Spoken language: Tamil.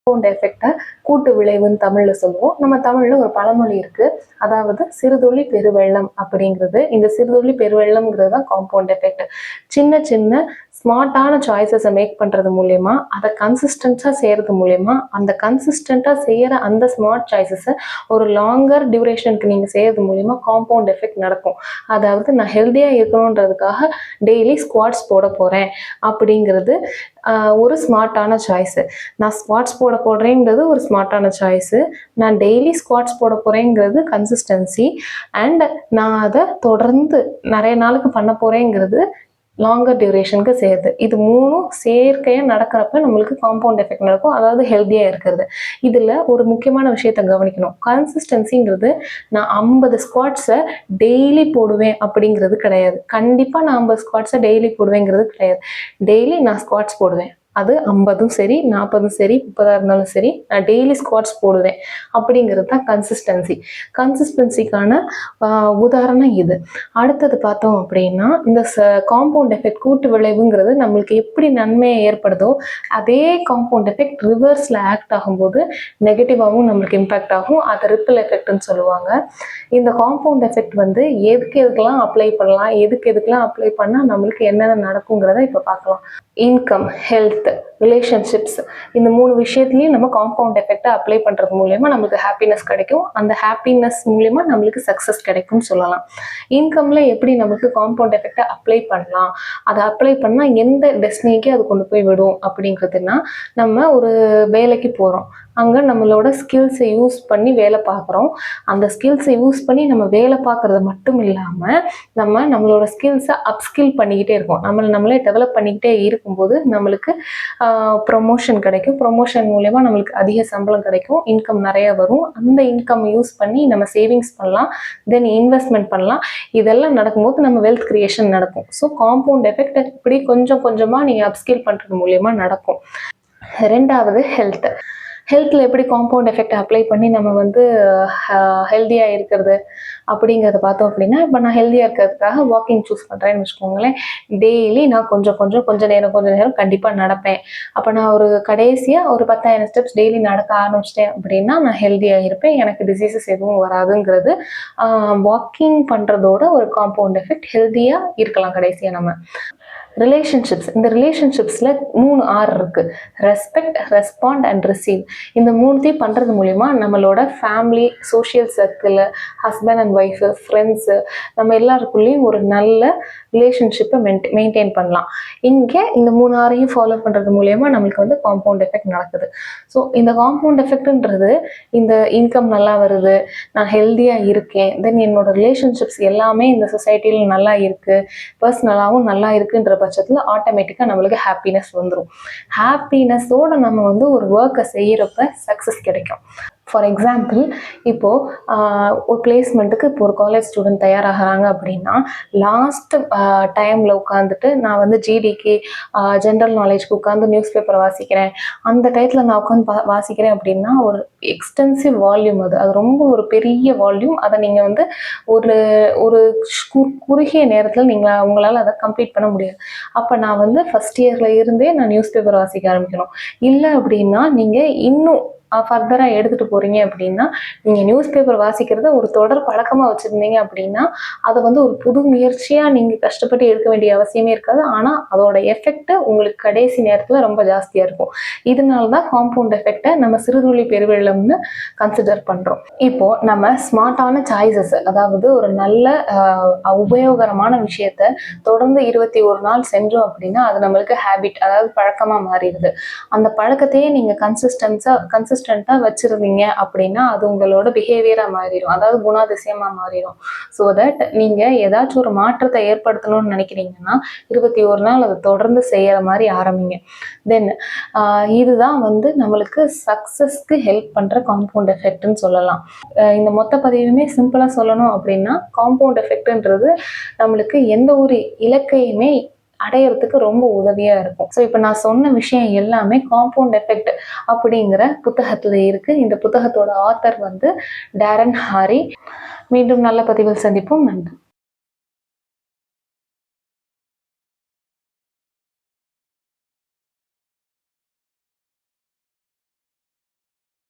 காம்பவுண்ட் எஃபெக்டை கூட்டு விளைவுன்னு தமிழ்ல சொல்லுவோம். நம்ம தமிழ்ல ஒரு பழமொழி இருக்கு, அதாவது சிறுதுளி பெருவெள்ளம் அப்படிங்கிறது. இந்த சிறுதுளி பெருவெள்ளம்ங்கிறது தான் காம்பவுண்ட் எஃபெக்ட். சின்ன சின்ன ஸ்மார்ட்டான சாய்ஸஸை மேக் பண்றது மூலயமா, அதை கன்சிஸ்டன்ஸா செய்யறது மூலயமா, அந்த கன்சிஸ்டண்டா செய்யற அந்த ஸ்மார்ட் சாய்ஸஸை ஒரு லாங்கர் டியூரேஷனுக்கு நீங்க செய்யறது மூலயமா காம்பவுண்ட் எஃபெக்ட் நடக்கும். அதாவது நான் ஹெல்த்தியா இருக்கணுன்றதுக்காக டெய்லி ஸ்குவாட்ஸ் போட போறேன் அப்படிங்கிறது ஒரு ஸ்மார்ட்டான சாய்ஸு. நான் ஸ்குவாட்ஸ் போடுறேங்கிறது ஒரு ஸ்மார்ட்டான சாய்ஸு. நான் டெய்லி ஸ்குவாட்ஸ் போட போகிறேங்கிறது கன்சிஸ்டன்சி. அண்ட் நான் அதை தொடர்ந்து நிறைய நாளுக்கு பண்ண போகிறேங்கிறது லாங்கர் டியூரேஷனுக்கு சேர்த்து. இது மூணும் செயற்கையாக நடக்கிறப்ப நம்மளுக்கு காம்பவுண்ட் எஃபெக்ட் நடக்கும், அதாவது ஹெல்த்தியாக இருக்கிறது. இதில் ஒரு முக்கியமான விஷயத்த கவனிக்கணும். கன்சிஸ்டன்சிங்கிறது நான் 50 ஸ்குவாட்ஸை டெய்லி போடுவேன் அப்படிங்கிறது கிடையாது. கண்டிப்பாக நான் 50 ஸ்குவாட்ஸை டெய்லி போடுவேங்கிறது கிடையாது. டெய்லி நான் ஸ்குவாட்ஸ் போடுவேன், அது 50ம் சரி 40ம் சரி 30 இருந்தாலும் சரி, நான் டெய்லி ஸ்குவாட்ஸ் போடுவேன் அப்படிங்கிறது தான் கன்சிஸ்டன்சி. கன்சிஸ்டன்சிக்கான உதாரணம் இது. அடுத்தது பார்த்தோம் அப்படின்னா, இந்த காம்பவுண்ட் எஃபெக்ட் கூட்டு விளைவுங்கிறது நம்மளுக்கு எப்படி நன்மையை ஏற்படுதோ அதே காம்பவுண்ட் எஃபெக்ட் ரிவர்ஸில் ஆக்ட் ஆகும்போது நெகட்டிவாகவும் நம்மளுக்கு இம்பேக்ட் ஆகும். அதை ரிப்பிள் எஃபெக்ட்னு சொல்லுவாங்க. இந்த காம்பவுண்ட் எஃபெக்ட் வந்து எதுக்கெல்லாம் அப்ளை பண்ணலாம், எதுக்கெல்லாம் அப்ளை பண்ணால் நம்மளுக்கு என்னென்ன நடக்குங்கிறத இப்போ பார்க்கலாம். இன்கம், ஹெல்த், ரிலேஷன்ஷிப்ஸ், இந்த 3 விஷயத்துலையும் நம்ம காம்பவுண்ட் எஃபெக்டை அப்ளை பண்ணுறது மூலயமா நம்மளுக்கு ஹாப்பினஸ் கிடைக்கும். அந்த ஹாப்பினஸ் மூலயமா நம்மளுக்கு சக்ஸஸ் கிடைக்கும்னு சொல்லலாம். இன்கம்ல எப்படி நம்மளுக்கு காம்பவுண்ட் எஃபெக்டை அப்ளை பண்ணலாம், அதை அப்ளை பண்ணால் எந்த டெஸ்டினிக்கு அது கொண்டு போய் விடும் அப்படிங்கிறதுனா, நம்ம ஒரு வேலைக்கு போகிறோம், அங்கே நம்மளோட ஸ்கில்ஸை யூஸ் பண்ணி வேலை பார்க்குறோம். அந்த ஸ்கில்ஸை யூஸ் பண்ணி நம்ம வேலை பார்க்குறது மட்டும் இல்லாமல் நம்மளோட ஸ்கில்ஸை அப்ஸ்கில் பண்ணிக்கிட்டே இருக்கோம். நம்மளே டெவலப் பண்ணிக்கிட்டே இருக்கும்போது நம்மளுக்கு ப்ரொமோஷன் கிடைக்கும். ப்ரொமோஷன் மூலயமா நம்மளுக்கு அதிக சம்பளம் கிடைக்கும், இன்கம் நிறைய வரும். அந்த இன்கம் யூஸ் பண்ணி நம்ம சேவிங்ஸ் பண்ணலாம், தென் இன்வெஸ்ட்மெண்ட் பண்ணலாம். இதெல்லாம் நடக்கும்போது நம்ம வெல்த் கிரியேஷன் நடக்கும். ஸோ காம்பவுண்ட் எஃபெக்ட் இப்படி கொஞ்சம் கொஞ்சமாக நீங்கள் அப்ஸ்கில் பண்ணுறது மூலயமா நடக்கும். ரெண்டாவது ஹெல்த்தில் எப்படி காம்பவுண்ட் எஃபெக்ட் அப்ளை பண்ணி நம்ம வந்து ஹெல்த்தியாக இருக்கிறது அப்படிங்கிறத பார்த்தோம் அப்படின்னா, இப்போ நான் ஹெல்த்தியாக இருக்கிறதுக்காக வாக்கிங் சூஸ் பண்ணுறேன்னு வச்சுக்கோங்களேன். டெய்லி நான் கொஞ்சம் நேரம் கண்டிப்பாக நடப்பேன். அப்போ நான் ஒரு கடைசியாக ஒரு 10,000 ஸ்டெப்ஸ் டெய்லி நடக்க ஆரம்பிச்சிட்டேன் அப்படின்னா நான் ஹெல்த்தியாக இருப்பேன், எனக்கு டிசீசஸ் எதுவும் வராதுங்கிறது வாக்கிங் பண்ணுறதோட ஒரு காம்பவுண்ட் எஃபெக்ட். ஹெல்த்தியாக இருக்கலாம் கடைசியாக நம்ம. ரிலேஷன்ஷிப்ஸ், இந்த ரிலேஷன்ஷிப்ஸில் 3 R இருக்குது: ரெஸ்பெக்ட், ரெஸ்பாண்ட் அண்ட் ரிசீவ். இந்த 3த்தையும் பண்ணுறது மூலிமா நம்மளோட family, social circle, husband and wife, friends, நம்ம எல்லாருக்குள்ளேயும் ஒரு நல்ல ரிலேஷன்ஷிப்பை மெயின்டைன் பண்ணலாம். இங்கே இந்த 3 Rஐயும் ஃபாலோ பண்ணுறது மூலயமா நம்மளுக்கு வந்து காம்பவுண்ட் எஃபெக்ட் நடக்குது. ஸோ இந்த காம்பவுண்ட் எஃபெக்ட்ன்றது, இந்த இன்கம் நல்லா வருது, நான் ஹெல்த்தியாக இருக்கேன், தென் என்னோட ரிலேஷன்ஷிப்ஸ் எல்லாமே இந்த சொசைட்டியில் நல்லா இருக்குது, பர்சனலாகவும் நல்லா இருக்குன்ற பட்சத்தில் ஆட்டோமேட்டிக்காக நம்மளுக்கு ஹாப்பினஸ் வந்துடும். ஹாப்பினஸோடு நம்ம வந்து ஒரு ஒர்க்கை செய்கிறப்ப சக்ஸஸ் கிடைக்கும். ஃபார் எக்ஸாம்பிள், இப்போது ஒரு பிளேஸ்மெண்ட்டுக்கு இப்போ ஒரு காலேஜ் ஸ்டூடெண்ட் தயாராகிறாங்க அப்படின்னா, லாஸ்ட் டைமில் உட்காந்துட்டு நான் வந்து ஜிடிக்கு ஜென்ரல் நாலேஜ்க்கு உட்காந்து நியூஸ் பேப்பரை வாசிக்கிறேன், அந்த டயத்தில் நான் உட்காந்து வாசிக்கிறேன் அப்படின்னா ஒரு எக்ஸ்டென்சிவ் வால்யூம், அது ரொம்ப ஒரு பெரிய வால்யூம். அதை நீங்கள் வந்து ஒரு குறுகிய நேரத்தில் உங்களால் அதை கம்ப்ளீட் பண்ண முடியாது. அப்போ நான் வந்து ஃபஸ்ட் இயரில் இருந்தே நான் நியூஸ் பேப்பர் வாசிக்க ஆரம்பிக்கணும். இல்லை அப்படின்னா நீங்கள் இன்னும் ஃபர்தராக எடுத்துகிட்டு போகிறீங்க அப்படின்னா, நீங்கள் நியூஸ் பேப்பர் வாசிக்கிறத ஒரு தொடர் பழக்கமாக வச்சுருந்தீங்க அப்படின்னா, அதை வந்து ஒரு புது முயற்சியாக நீங்கள் கஷ்டப்பட்டு எடுக்க வேண்டிய அவசியமே இருக்காது. ஆனால் அதோட எஃபெக்ட்டு உங்களுக்கு கடைசி நேரத்தில் ரொம்ப ஜாஸ்தியாக இருக்கும். இதனால தான் காம்பவுண்ட் எஃபெக்டை நம்ம சிறுதுளி பெருவெள்ளம்னு கன்சிடர் பண்ணுறோம். இப்போது நம்ம ஸ்மார்ட்டான சாய்ஸஸ், அதாவது ஒரு நல்ல உபயோகரமான விஷயத்த தொடர்ந்து 21 நாள் செஞ்சோம் அப்படின்னா அது நம்மளுக்கு ஹேபிட், அதாவது பழக்கமாக மாறிடுது. அந்த பழக்கத்தையே நீங்கள் கன்சிஸ்டன்ட்டாக வச்சிருந்தீங்க அப்படின்னா அது உங்களோட பிஹேவியரா மாறிடும், அதாவது குணாதிசயமா மாறிடும். ஸோ தட் நீங்க ஏதாச்சும் ஒரு மாற்றத்தை ஏற்படுத்தணும்னு நினைக்கிறீங்கன்னா 21 நாள் அதை தொடர்ந்து செய்யற மாதிரி ஆரம்பிங்க. தென் இதுதான் வந்து நம்மளுக்கு சக்சஸ்க்கு ஹெல்ப் பண்ற காம்பவுண்ட் எஃபெக்ட்னு சொல்லலாம். இந்த மொத்த பதிவுமே சிம்பிளா சொல்லணும் அப்படின்னா, காம்பவுண்ட் எஃபெக்ட்ன்றது நம்மளுக்கு எந்த ஒரு இலக்கையுமே அடையிறதுக்கு ரொம்ப உதவியா இருக்கும். ஸோ இப்போ நான் சொன்ன விஷயம் எல்லாமே காம்பவுண்ட் எஃபெக்ட் அப்படிங்கிற புத்தகத்துல இருக்கு. இந்த புத்தகத்தோட ஆத்தர் வந்து டேரன் ஹாரி. மீண்டும் நல்ல பதிவில் சந்திப்போம். நன்றி.